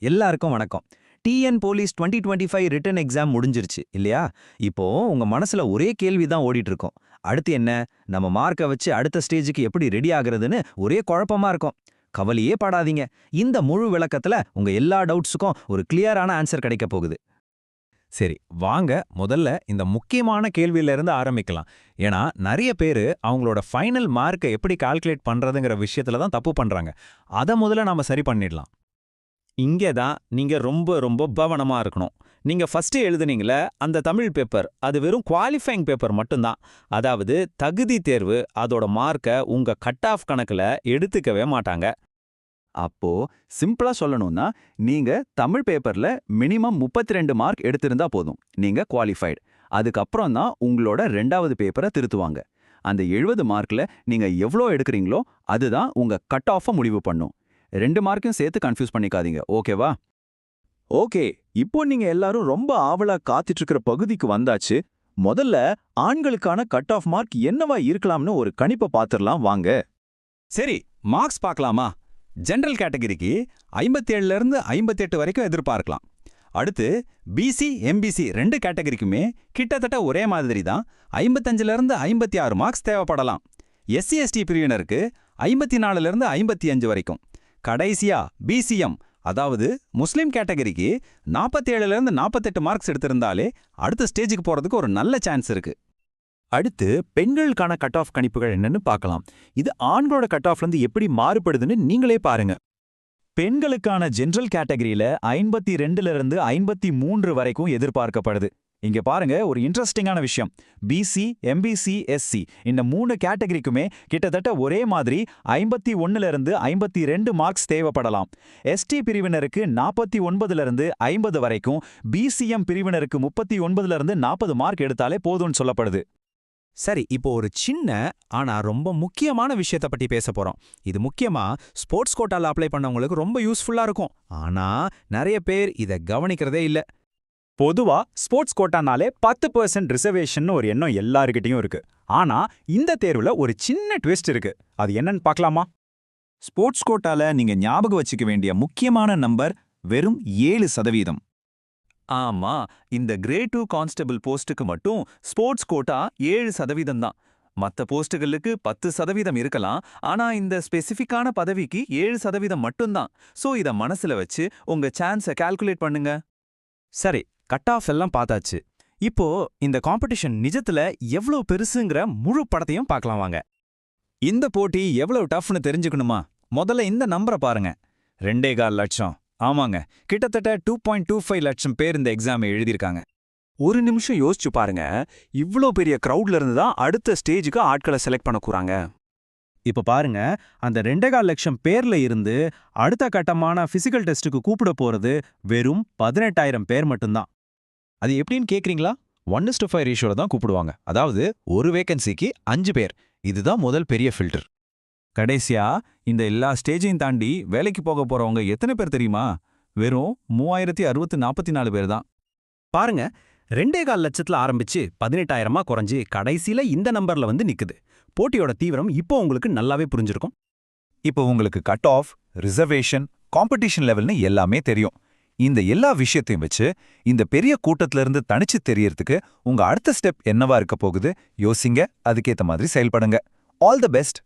எல்லாருக்கும் வணக்கம். TN police 2025 written exam முடிஞ்சிருச்சு இல்லையா? இப்போ உங்க மனசுல ஒரே கேள்வி தான் ஓடிட்டு இருக்கும். அடுத்து என்ன? நம்ம மார்க்க வச்சு அடுத்த ஸ்டேஜுக்கு எப்படி ரெடி ஆகுறதுன்னு ஒரே குழப்பமா இருக்கும். கவலையே படாதீங்க. இந்த முழு விளக்கத்துல உங்க எல்லா டவுட்ஸுக்கும் ஒரு கிளியரான ஆன்சர் கிடைக்க போகுது. சரி, வாங்க முதல்ல இந்த முக்கியமான கேள்வியில இருந்து ஆரம்பிக்கலாம். ஏன்னா நிறைய பேரு அவங்களோட ஃபைனல் மார்க்கை எப்படி கால்குலேட் பண்றதுங்கிற விஷயத்துல தான் தப்பு பண்றாங்க. அதை முதல்ல நாம சரி பண்ணிடலாம். இங்கே தான் நீங்க ரொம்ப ரொம்ப கவனமா இருக்கணும். நீங்க ஃபர்ஸ்ட் எழுதுனீங்களே அந்த தமிழ் பேப்பர், அது வெறும் குவாலிஃபைங் பேப்பர் மட்டும்தான். அதாவது தகுதி தேர்வு, அதோட மார்க்கை உங்க கட் ஆஃப் கணக்குல எடுத்துக்கவே மாட்டாங்க. அப்போ சிம்பிளா சொல்லணும்னா நீங்க தமிழ் பேப்பர்ல மினிமம் 32 மார்க் எடுத்திருந்தா போதும், நீங்க குவாலிஃபைடு. அதுக்கப்புறம் தான் உங்களோட 2வது பேப்பரை திருத்துவாங்க. அந்த 70 மார்க்ல நீங்க எவ்வளோ எடுக்கிறீங்களோ அதுதான் உங்க கட் ஆஃபை முடிவு பண்ணும். 2 மார்க்கையும் சேர்த்து கன்ஃபியூஸ் பண்ணிக்காதீங்க, ஓகேவா? ஓகே, இப்போ நீங்க எல்லாரும் ரொம்ப ஆவலா காத்துட்டு இருக்கிற பகுதிக்கு வந்தாச்சு. முதல்ல ஆண்களுக்கான கட் ஆஃப் மார்க் என்னவா இருக்கலாம்னு ஒரு கணிப்பை பார்த்துடலாம் வாங்க. சரி, மார்க்ஸ் பார்க்கலாமா? ஜெனரல் கேட்டகரிக்கு 57ல இருந்து 58 வரைக்கும் எதிர்பார்க்கலாம். அடுத்து பிசி, எம்பிசி 2 கேட்டகரிக்குமே கிட்டத்தட்ட ஒரே மாதிரி தான். 55ல இருந்து 56 மார்க்ஸ் தேவைப்படலாம். எஸ்சி எஸ்டி பிரிவினருக்கு 54ல இருந்து 55 வரைக்கும். கடைசியா பிசிஎம், அதாவது முஸ்லிம் கேட்டகரிக்கு 47ல இருந்து 48 மார்க்ஸ் எடுத்திருந்தாலே அடுத்த ஸ்டேஜுக்கு போறதுக்கு ஒரு நல்ல சான்ஸ் இருக்கு. அடுத்து பெண்களுக்கான கட் ஆஃப் கணிப்புகள் என்னன்னு பார்க்கலாம். இது ஆண்களோட கட் ஆஃப்லேருந்து எப்படி மாறுபடுதுன்னு நீங்களே பாருங்க. பெண்களுக்கான ஜெனரல் கேட்டகரியில 52ல இருந்து 53 வரைக்கும் எதிர்பார்க்கப்படுது. இங்க பாருங்க ஒரு இன்ட்ரெஸ்டிங்கான விஷயம். பிசி, எம்பிசி, எஸ்சி இந்த 3 கேட்டகரிக்குமே கிட்டத்தட்ட ஒரே மாதிரி 51ல இருந்து 52 மார்க்ஸ் தேவைப்படலாம். எஸ்டி பிரிவினருக்கு 49ல இருந்து 50 வரைக்கும், பிசிஎம் பிரிவினருக்கு 39ல இருந்து 40 மார்க் எடுத்தாலே போதும்னு சொல்லப்படுது. சரி, இப்போ ஒரு சின்ன ஆனா ரொம்ப முக்கியமான விஷயத்தை பத்தி பேச போறோம். இது முக்கியமா ஸ்போர்ட்ஸ் கோட்டால அப்ளை பண்ணவங்களுக்கு ரொம்ப யூஸ்ஃபுல்லா இருக்கும். ஆனா நிறைய பேர் இதை கவனிக்கிறதே இல்ல. பொதுவா ஸ்போர்ட்ஸ் கோட்டானாலே 10% ரிசர்வேஷன் ஒரு எண்ணம் எல்லாருக்கிட்டையும் இருக்கு. ஆனா இந்த தேர்வுல ஒரு சின்ன ட்விஸ்ட் இருக்கு. அது என்னன்னு பார்க்கலாமா? ஸ்போர்ட்ஸ் கோட்டால நீங்க ஞாபகம் வச்சுக்க வேண்டிய முக்கியமான நம்பர் வெறும் 7%. ஆமா, இந்த கிரேட் 2 கான்ஸ்டபிள் போஸ்ட்டுக்கு மட்டும் ஸ்போர்ட்ஸ் கோட்டா 7% தான். மற்ற போஸ்ட்டுகளுக்கு 10% இருக்கலாம். ஆனா இந்த ஸ்பெசிஃபிக்கான பதவிக்கு 7% மட்டும்தான். ஸோ இதை மனசுல வச்சு உங்க சான்ஸை கால்குலேட் பண்ணுங்க. சரி, கட் ஆஃப் எல்லாம் பார்த்தாச்சு. இப்போ இந்த காம்படிஷன் நிஜத்துல எவ்வளவு பெருசுங்கிற முழு படத்தையும் பார்க்கலாம் வாங்க. இந்த போட்டி எவ்வளவு டஃப்னு தெரிஞ்சுக்கணுமா? முதல்ல இந்த நம்பரை பாருங்க. 2.25 லட்சம். ஆமாங்க, கிட்டத்தட்ட 2.25 லட்சம் பேர் இந்த எக்ஸாமை எழுதியிருக்காங்க. ஒரு நிமிஷம் யோசிச்சு பாருங்க. இவ்ளோ பெரிய கிரவுட்ல இருந்து தான் அடுத்த ஸ்டேஜுக்கு ஆட்களை செலக்ட் பண்ண கூறாங்க. இப்ப பாருங்க, அந்த 2.25 லட்சம் பேர்ல இருந்து அடுத்த கட்டமான பிசிக்கல் டெஸ்ட்டுக்கு கூப்பிட போறது வெறும் 18,000 பேர் மட்டும்தான். அது எப்படின்னு கேக்குறீங்களா? 1:5 ரேஷியோல தான் கூப்பிடுவாங்க. அதாவது ஒரு வேகன்சிக்கு 5 பேர். இதுதான் முதல் பெரிய ஃபில்டர். கடைசியா இந்த எல்லா ஸ்டேஜையும் தாண்டி வேலைக்கு போக போறவங்க எத்தனை பேர் தெரியுமா? வெறும் 3644 பேர் தான். பாருங்க, 2.25 லட்சத்துல ஆரம்பிச்சு 18,000 குறைஞ்சு கடைசியில இந்த நம்பர்ல வந்து நிக்குது. போட்டியோட தீவிரம் இப்போ உங்களுக்கு நல்லாவே புரிஞ்சிருக்கும். இப்போ உங்களுக்கு கட் ஆஃப், ரிசர்வேஷன், காம்படிஷன் லெவல்னு எல்லாமே தெரியும். இந்த எல்லா விஷயத்தையும் வச்சு இந்த பெரிய கூட்டத்துல இருந்து தனிச்சு தெரியறதுக்கு உங்க அடுத்த ஸ்டெப் என்னவா இருக்க போகுது யோசிங்க. அதுக்கேத்த மாதிரி செயல்படுங்க. All the best.